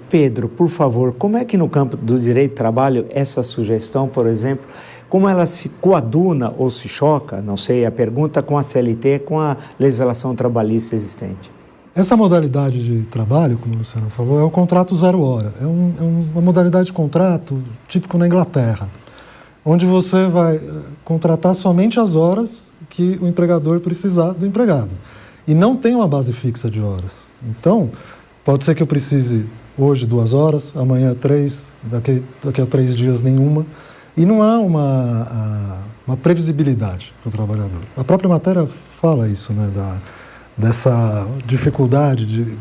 Pedro, por favor, como é que no campo do direito do trabalho essa sugestão, por exemplo, como ela se coaduna ou se choca, não sei, a pergunta com a CLT, com a legislação trabalhista existente? Essa modalidade de trabalho, como o Luciano falou, é o contrato 0 hora. É uma modalidade de contrato típico na Inglaterra, onde você vai contratar somente as horas que o empregador precisar do empregado. E não tem uma base fixa de horas. Então, pode ser que eu precise hoje 2 horas, amanhã 3, daqui a 3 dias nenhuma. E não há uma previsibilidade para o trabalhador. A própria matéria fala isso, né, dessa dificuldade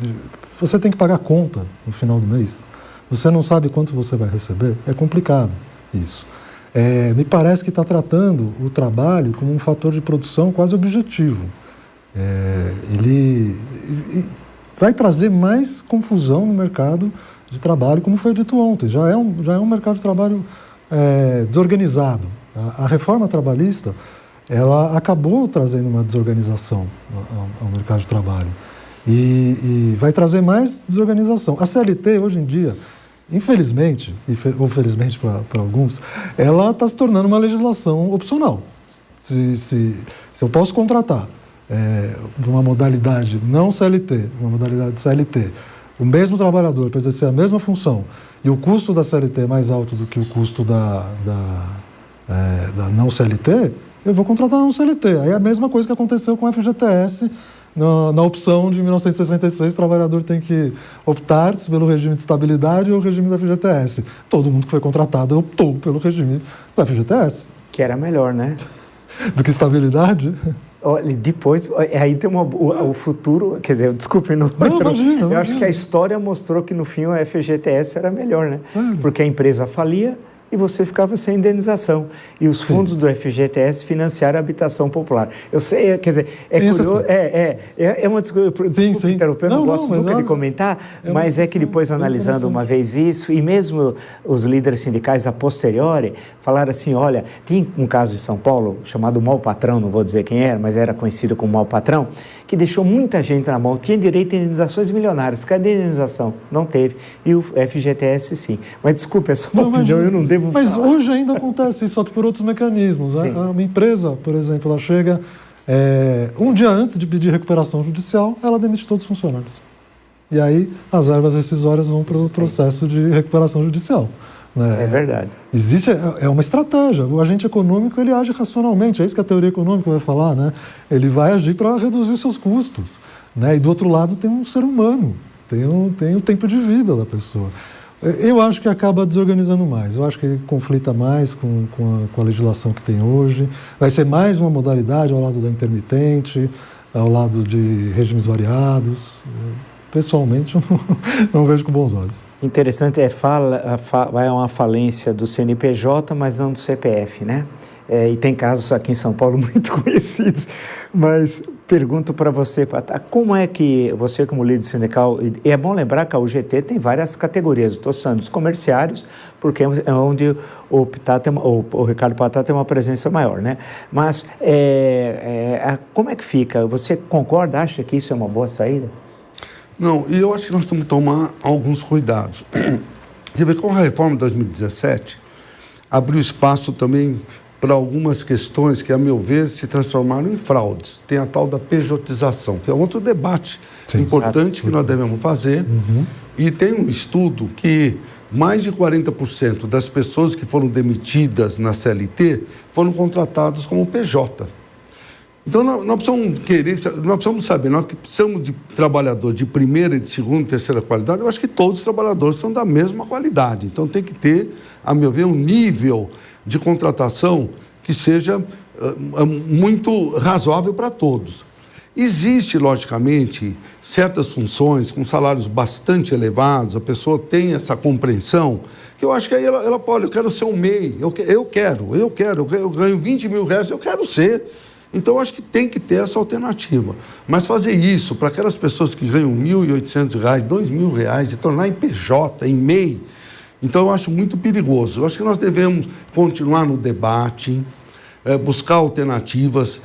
você tem que pagar conta no final do mês. Você não sabe quanto você vai receber. É complicado isso. Me parece que está tratando o trabalho como um fator de produção quase objetivo. Ele vai trazer mais confusão no mercado de trabalho, como foi dito ontem. Já é um mercado de trabalho desorganizado. A reforma trabalhista, ela acabou trazendo uma desorganização ao mercado de trabalho e vai trazer mais desorganização. A CLT, hoje em dia, infelizmente, ou felizmente para alguns, ela está se tornando uma legislação opcional. Se eu posso contratar uma modalidade não CLT, uma modalidade CLT, o mesmo trabalhador para exercer a mesma função e o custo da CLT é mais alto do que o custo da não CLT, eu vou contratar não CLT. Aí é a mesma coisa que aconteceu com o FGTS na opção de 1966, o trabalhador tem que optar pelo regime de estabilidade ou o regime do FGTS. Todo mundo que foi contratado optou pelo regime do FGTS. Que era melhor, né? Do que estabilidade? Olha, depois, aí tem o futuro, quer dizer, desculpe, imagina. Eu acho que a história mostrou que no fim o FGTS era melhor, né? Porque a empresa falia e você ficava sem indenização. E os fundos do FGTS financiaram a habitação popular. Eu sei, quer dizer, curioso, uma desculpa, interrompendo, não gosto nunca de comentar, mas é que depois analisando uma vez isso, e mesmo os líderes sindicais a posteriori falaram assim, olha, tem um caso de São Paulo chamado Mau Patrão, não vou dizer quem era, mas era conhecido como Mau Patrão, que deixou muita gente na mão, tinha direito a indenizações milionárias. Cadê a indenização? Não teve. E o FGTS sim. Mas desculpa, é só uma opinião, eu não devo Mas falar. Hoje ainda acontece isso, só que por outros mecanismos. Uma empresa, por exemplo, ela chega um dia antes de pedir recuperação judicial, ela demite todos os funcionários. E aí as verbas rescisórias vão para o processo de recuperação judicial. Né? É verdade. Existe, uma estratégia. O agente econômico, ele age racionalmente. É isso que a teoria econômica vai falar, né? Ele vai agir para reduzir os seus custos. Né? E do outro lado tem um ser humano, tem o tempo de vida da pessoa. Eu acho que acaba desorganizando mais. Eu acho que conflita mais com a legislação que tem hoje. Vai ser mais uma modalidade ao lado da intermitente, ao lado de regimes variados. Pessoalmente, eu não vejo com bons olhos. Interessante, vai uma falência do CNPJ, mas não do CPF, né? E tem casos aqui em São Paulo muito conhecidos, mas pergunto para você, como é que você como líder sindical, e é bom lembrar que a UGT tem várias categorias, estou falando dos comerciários, porque é onde o Ricardo Patá tem uma presença maior, né? Mas como é que fica? Você concorda, acha que isso é uma boa saída? Não, e eu acho que nós temos que tomar alguns cuidados. Você vê, com a reforma de 2017, abriu espaço também para algumas questões que, a meu ver, se transformaram em fraudes. Tem a tal da pejotização, que é outro debate importante que nós devemos fazer. E tem um estudo que mais de 40% das pessoas que foram demitidas na CLT foram contratadas como PJ. Então, nós precisamos saber, nós precisamos de trabalhador de primeira, de segunda e terceira qualidade. Eu acho que todos os trabalhadores são da mesma qualidade. Então, tem que ter, a meu ver, um nível de contratação que seja muito razoável para todos. Existe, logicamente, certas funções com salários bastante elevados, a pessoa tem essa compreensão, que eu acho que aí ela pode, eu quero ser um MEI, eu ganho 20 mil reais, eu quero ser. Então, eu acho que tem que ter essa alternativa. Mas fazer isso para aquelas pessoas que ganham R$1.800, R$2.000, e tornar em PJ, em MEI, então eu acho muito perigoso. Eu acho que nós devemos continuar no debate, buscar alternativas.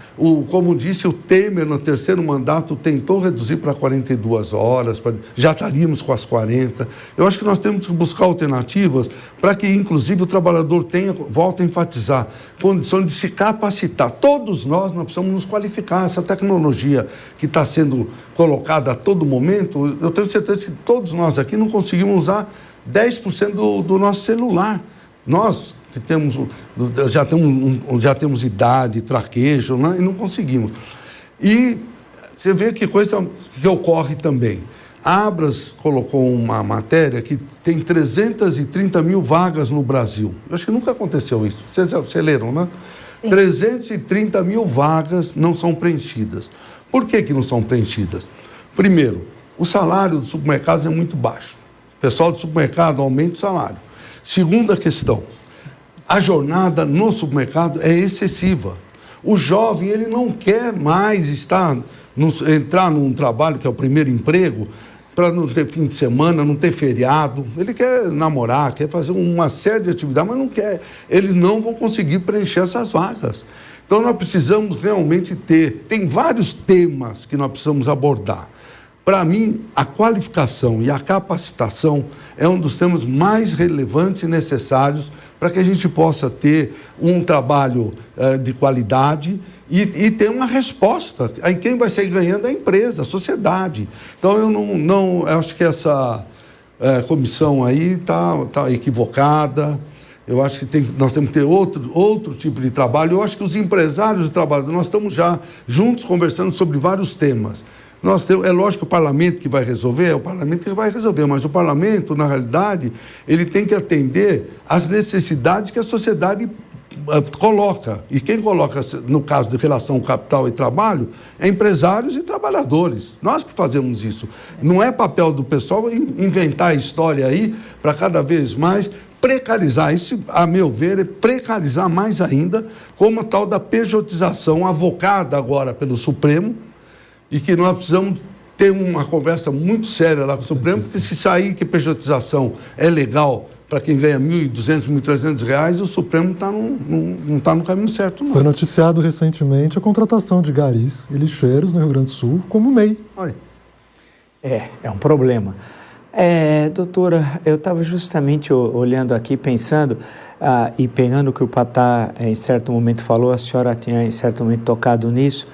Como disse, o Temer, no terceiro mandato, tentou reduzir para 42 horas, já estaríamos com as 40. Eu acho que nós temos que buscar alternativas para que, inclusive, o trabalhador tenha, volto a enfatizar, condição de se capacitar. Todos nós precisamos nos qualificar. Essa tecnologia que está sendo colocada a todo momento, eu tenho certeza que todos nós aqui não conseguimos usar 10% do nosso celular. Nós que já temos idade, traquejo, né? E não conseguimos. E você vê que coisa que ocorre também. A Abras colocou uma matéria que tem 330 mil vagas no Brasil. Eu acho que nunca aconteceu isso. Vocês leram, né? Sim. 330 mil vagas não são preenchidas. Por que não são preenchidas? Primeiro, o salário dos supermercados é muito baixo. O pessoal do supermercado aumenta o salário. Segunda questão, a jornada no supermercado é excessiva. O jovem, ele não quer mais entrar num trabalho que é o primeiro emprego, para não ter fim de semana, não ter feriado. Ele quer namorar, quer fazer uma série de atividades, mas não quer. Eles não vão conseguir preencher essas vagas. Então, nós precisamos realmente tem vários temas que nós precisamos abordar. Para mim, a qualificação e a capacitação é um dos temas mais relevantes e necessários para que a gente possa ter um trabalho de qualidade e ter uma resposta. Aí quem vai sair ganhando é a empresa, a sociedade. Então, eu acho que essa comissão aí está equivocada. Eu acho que nós temos que ter outro tipo de trabalho. Eu acho que os empresários e trabalhadores, nós estamos já juntos conversando sobre vários temas. É lógico que o parlamento que vai resolver, é o parlamento que vai resolver, mas o parlamento, na realidade, ele tem que atender às necessidades que a sociedade coloca. E quem coloca, no caso de relação capital e trabalho, é empresários e trabalhadores. Nós que fazemos isso. Não é papel do pessoal inventar a história aí para cada vez mais precarizar. Isso, a meu ver, é precarizar mais ainda, como a tal da pejotização avocada agora pelo Supremo, e que nós precisamos ter uma conversa muito séria lá com o Supremo, porque se sair que pejotização é legal para quem ganha R$ 1.200, R$ 1.300, o Supremo não está no caminho certo, não. Foi noticiado recentemente a contratação de garis e lixeiros no Rio Grande do Sul como MEI. É um problema. Doutora, eu estava justamente olhando aqui, pensando e pegando o que o Patá em certo momento falou, a senhora tinha em certo momento tocado nisso.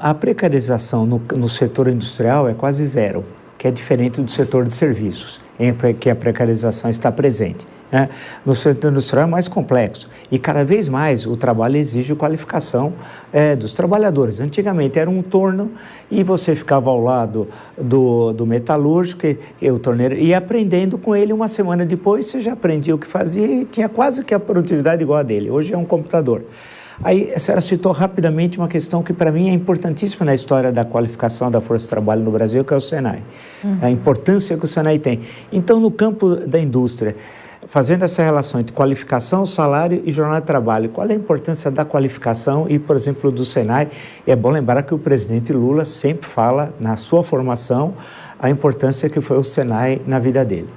A precarização no setor industrial é quase zero, que é diferente do setor de serviços, em que a precarização está presente. Né? No setor industrial é mais complexo e cada vez mais o trabalho exige qualificação dos trabalhadores. Antigamente era um torno e você ficava ao lado do metalúrgico e o torneiro ia aprendendo com ele. Uma semana depois você já aprendia o que fazia e tinha quase que a produtividade igual a dele. Hoje é um computador. Aí a senhora citou rapidamente uma questão que para mim é importantíssima na história da qualificação da força de trabalho no Brasil, que é o Senai. A importância que o Senai tem. Então, no campo da indústria, fazendo essa relação entre qualificação, salário e jornada de trabalho, qual é a importância da qualificação e, por exemplo, do Senai? É bom lembrar que o presidente Lula sempre fala, na sua formação, a importância que foi o Senai na vida dele.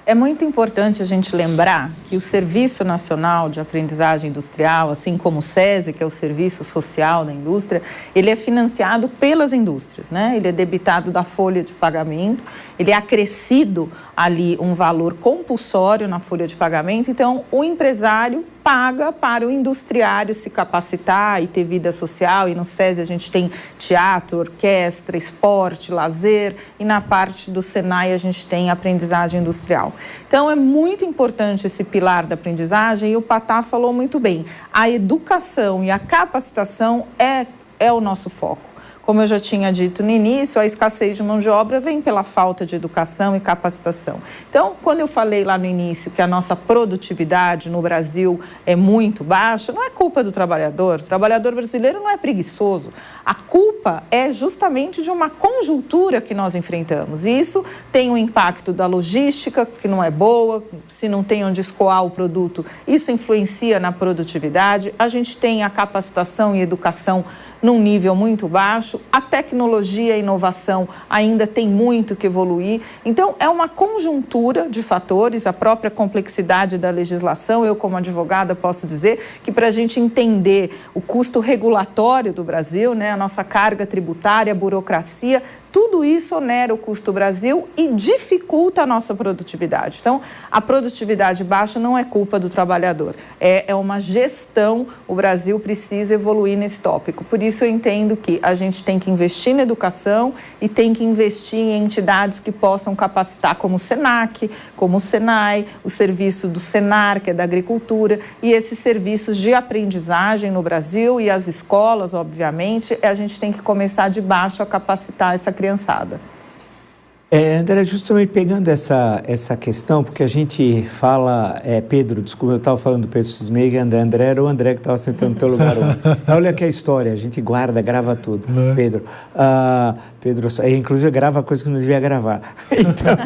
É muito importante a gente lembrar que o Serviço Nacional de Aprendizagem Industrial, assim como o SESI, que é o Serviço Social da Indústria, ele é financiado pelas indústrias, né? Ele é debitado da folha de pagamento, ele é acrescido ali um valor compulsório na folha de pagamento, então o empresário paga para o industriário se capacitar e ter vida social, e no SESI a gente tem teatro, orquestra, esporte, lazer, e na parte do Senai a gente tem aprendizagem industrial. Então é muito importante esse pilar da aprendizagem, e o Patá falou muito bem, a educação e a capacitação é o nosso foco. Como eu já tinha dito no início, a escassez de mão de obra vem pela falta de educação e capacitação. Então, quando eu falei lá no início que a nossa produtividade no Brasil é muito baixa, não é culpa do trabalhador. O trabalhador brasileiro não é preguiçoso. A culpa é justamente de uma conjuntura que nós enfrentamos. E isso tem um impacto da logística, que não é boa, se não tem onde escoar o produto, isso influencia na produtividade. A gente tem a capacitação e educação num nível muito baixo, a tecnologia e a inovação ainda tem muito que evoluir. Então, é uma conjuntura de fatores, a própria complexidade da legislação. Eu, como advogada, posso dizer que para a gente entender o custo regulatório do Brasil, né, a nossa carga tributária, a burocracia, tudo isso onera o custo Brasil e dificulta a nossa produtividade. Então, a produtividade baixa não é culpa do trabalhador, é uma gestão. O Brasil precisa evoluir nesse tópico. Por isso, eu entendo que a gente tem que investir na educação e tem que investir em entidades que possam capacitar, como o SENAC, como o SENAI, o serviço do SENAR, que é da agricultura, e esses serviços de aprendizagem no Brasil e as escolas, obviamente, a gente tem que começar de baixo a capacitar essa criançada. André, justamente pegando essa questão, porque a gente fala, Pedro, desculpa, eu estava falando do Pedro Susmei, André era o André que estava sentando no teu lugar. Olha aqui a história, a gente guarda, grava tudo. Pedro, inclusive grava coisa que não devia gravar. Então,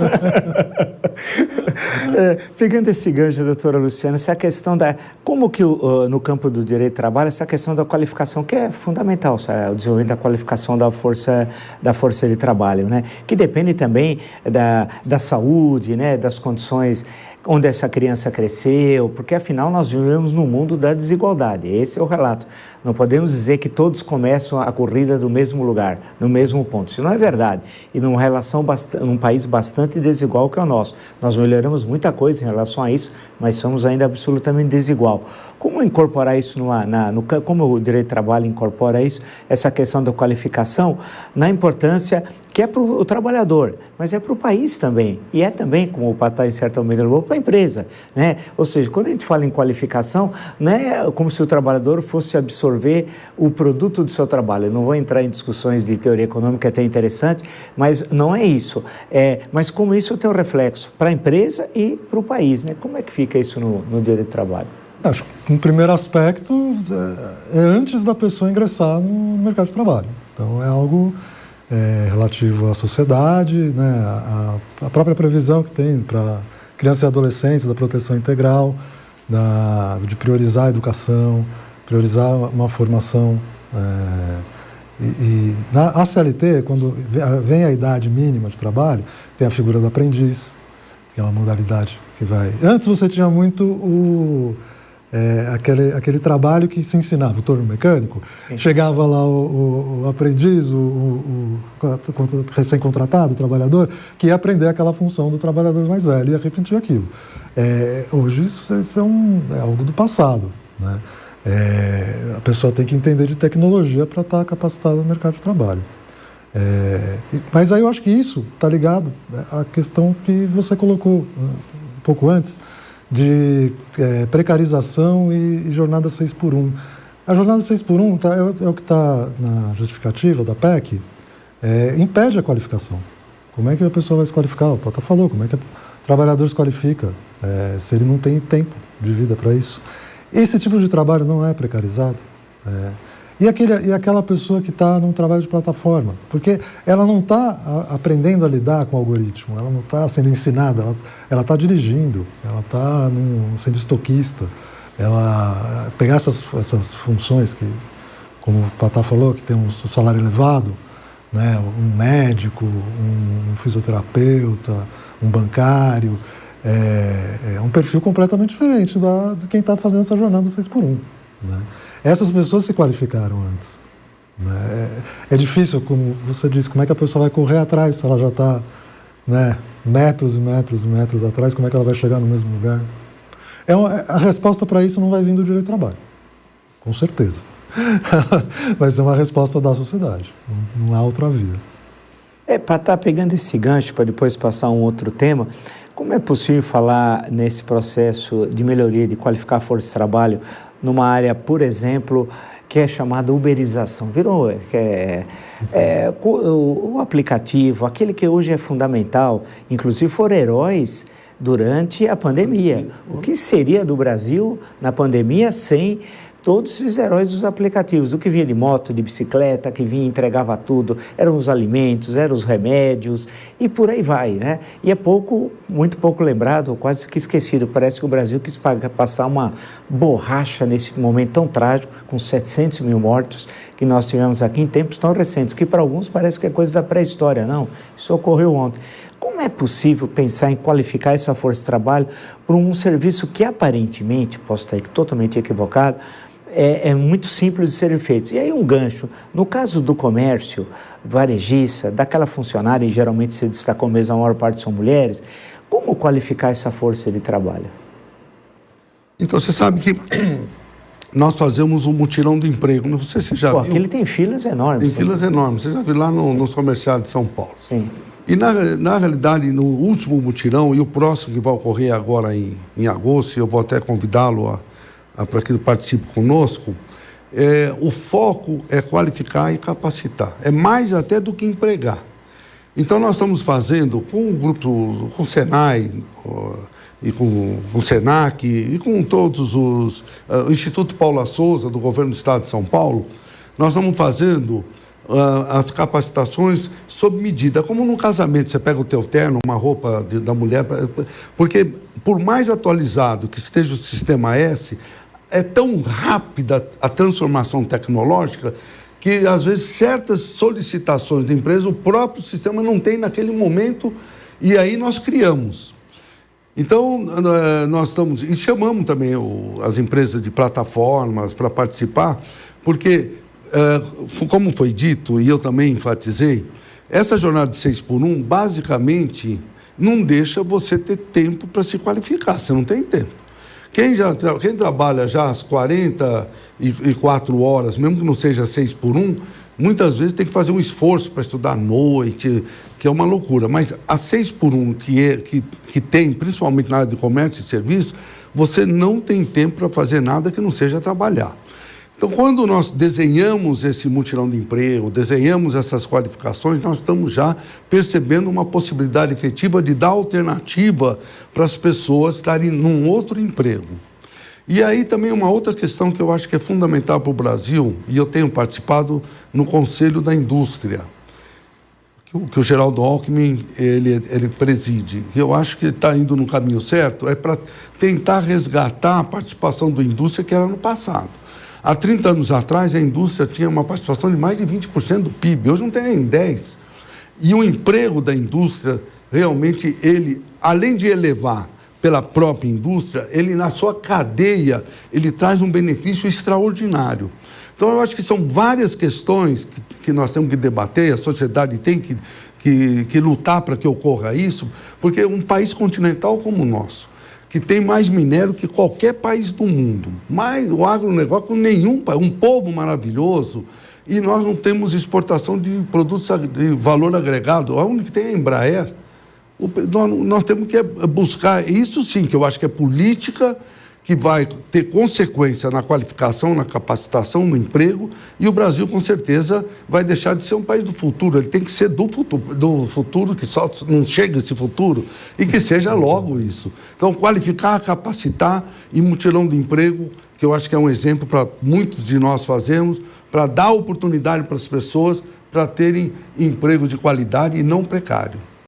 pegando esse gancho, doutora Luciana, essa questão como que no campo do direito de trabalho, essa questão da qualificação, que é fundamental, o desenvolvimento da qualificação da força de trabalho, né? Que depende também da saúde, né? Das condições onde essa criança cresceu, porque afinal nós vivemos num mundo da desigualdade, esse é o relato. Não podemos dizer que todos começam a corrida do mesmo lugar, no mesmo ponto, isso não é verdade. E num país bastante desigual que é o nosso, nós melhoramos muita coisa em relação a isso, mas somos ainda absolutamente desigual. Como incorporar isso como o direito de trabalho incorpora isso, essa questão da qualificação, na importância que é para o trabalhador, mas é para o país também, e é também, como o Patá em certa medida falou, para a empresa, né? Ou seja, quando a gente fala em qualificação, não é como se o trabalhador fosse absorver o produto do seu trabalho. Eu não vou entrar em discussões de teoria econômica, até interessante, mas não é isso. Mas como isso tem um reflexo para a empresa e para o país, né? Como é que fica isso no direito do trabalho? Acho que um primeiro aspecto é antes da pessoa ingressar no mercado de trabalho. Então, é algo relativo à sociedade, né, a própria previsão que tem para crianças e adolescentes, da proteção integral, de priorizar a educação, priorizar uma formação. A CLT, quando vem a idade mínima de trabalho, tem a figura do aprendiz, que é uma modalidade que vai... Antes você tinha muito aquele trabalho que se ensinava, o torno mecânico. Sim. Chegava lá o aprendiz, o recém-contratado, o trabalhador, que ia aprender aquela função do trabalhador mais velho e ia repetir aquilo. Hoje isso é algo do passado, né? A pessoa tem que entender de tecnologia para estar capacitada no mercado de trabalho. Mas aí eu acho que isso está ligado à questão que você colocou um pouco antes, de precarização e jornada 6x1. A jornada 6x1 é o que está na justificativa da PEC, impede a qualificação. Como é que a pessoa vai se qualificar? O Tata falou, como é que o trabalhador se qualifica se ele não tem tempo de vida para isso? Esse tipo de trabalho não é precarizado. E aquela pessoa que está num trabalho de plataforma, porque ela não está aprendendo a lidar com o algoritmo, ela não está sendo ensinada, ela está dirigindo, ela está sendo estoquista, ela pegar essas funções que, como o Patá falou, que tem um salário elevado, né, um médico, um fisioterapeuta, um bancário, é um perfil completamente diferente de quem está fazendo essa jornada 6x1, né? Essas pessoas se qualificaram antes, né? É difícil, como você disse, como é que a pessoa vai correr atrás se ela já está, né, metros e metros e metros atrás, como é que ela vai chegar no mesmo lugar? A resposta para isso não vai vir do direito do trabalho, com certeza. Vai ser uma resposta da sociedade, não há outra via. Para estar pegando esse gancho, para depois passar a um outro tema, como é possível falar nesse processo de melhoria, de qualificar a força de trabalho, numa área, por exemplo, que é chamada uberização? Virou o aplicativo, aquele que hoje é fundamental, inclusive foram heróis durante a pandemia. O que seria do Brasil na pandemia sem todos esses heróis dos aplicativos. O que vinha de moto, de bicicleta, que vinha e entregava tudo, eram os alimentos, eram os remédios e por aí vai, né? E é muito pouco lembrado, quase que esquecido. Parece que o Brasil quis passar uma borracha nesse momento tão trágico, com 700 mil mortos que nós tivemos aqui em tempos tão recentes, que para alguns parece que é coisa da pré-história. Não, isso ocorreu ontem. Como é possível pensar em qualificar essa força de trabalho para um serviço que aparentemente, posso estar totalmente equivocado, é muito simples de serem feitos? E aí um gancho, no caso do comércio varejista, daquela funcionária, e geralmente se destacou mesmo, a maior parte são mulheres, como qualificar essa força de trabalho? Então, você sabe que nós fazemos um mutirão do emprego, não sei se você já viu. Aqui ele tem filas enormes. Tem filas enormes, você já viu lá nos comerciais de São Paulo. Sim. E, na realidade, no último mutirão, e o próximo que vai ocorrer agora em agosto, eu vou até convidá-lo para que ele participe conosco, o foco é qualificar e capacitar. É mais até do que empregar. Então, nós estamos fazendo com o grupo, com o Senai, e com o Senac, e com todos o Instituto Paula Souza, do Governo do Estado de São Paulo, nós estamos fazendo as capacitações sob medida, como no casamento, você pega o teu terno, uma roupa da mulher, porque por mais atualizado que esteja o sistema S, é tão rápida a transformação tecnológica que às vezes certas solicitações de empresa o próprio sistema não tem naquele momento, e aí nós criamos. Então, nós estamos, e chamamos também as empresas de plataformas para participar, porque como foi dito, e eu também enfatizei, essa jornada de 6x1, basicamente, não deixa você ter tempo para se qualificar, você não tem tempo. Quem trabalha já às 44 horas, mesmo que não seja 6x1, muitas vezes tem que fazer um esforço para estudar à noite, que é uma loucura. Mas a 6x1 que tem, principalmente na área de comércio e serviço, você não tem tempo para fazer nada que não seja trabalhar. Então, quando nós desenhamos esse mutirão de emprego, desenhamos essas qualificações, nós estamos já percebendo uma possibilidade efetiva de dar alternativa para as pessoas estarem num outro emprego. E aí também uma outra questão que eu acho que é fundamental para o Brasil, e eu tenho participado no Conselho da Indústria, que o Geraldo Alckmin ele preside. Eu acho que está indo no caminho certo, é para tentar resgatar a participação da indústria que era no passado. Há 30 anos atrás, a indústria tinha uma participação de mais de 20% do PIB. Hoje não tem nem 10%. E o emprego da indústria, realmente, ele, além de elevar pela própria indústria, ele, na sua cadeia, ele traz um benefício extraordinário. Então, eu acho que são várias questões que nós temos que debater, a sociedade tem que lutar para que ocorra isso, porque um país continental como o nosso, que tem mais minério que qualquer país do mundo, mais o agronegócio com nenhum país, um povo maravilhoso, e nós não temos exportação de produtos de valor agregado. A única que tem é a Embraer. Nós temos que buscar, isso sim, que eu acho que é política, que vai ter consequência na qualificação, na capacitação, no emprego, e o Brasil, com certeza, vai deixar de ser um país do futuro. Ele tem que ser do futuro, que só não chega esse futuro, e que seja logo isso. Então, qualificar, capacitar e mutirão de emprego, que eu acho que é um exemplo para muitos de nós fazermos, para dar oportunidade para as pessoas para terem emprego de qualidade e não precário.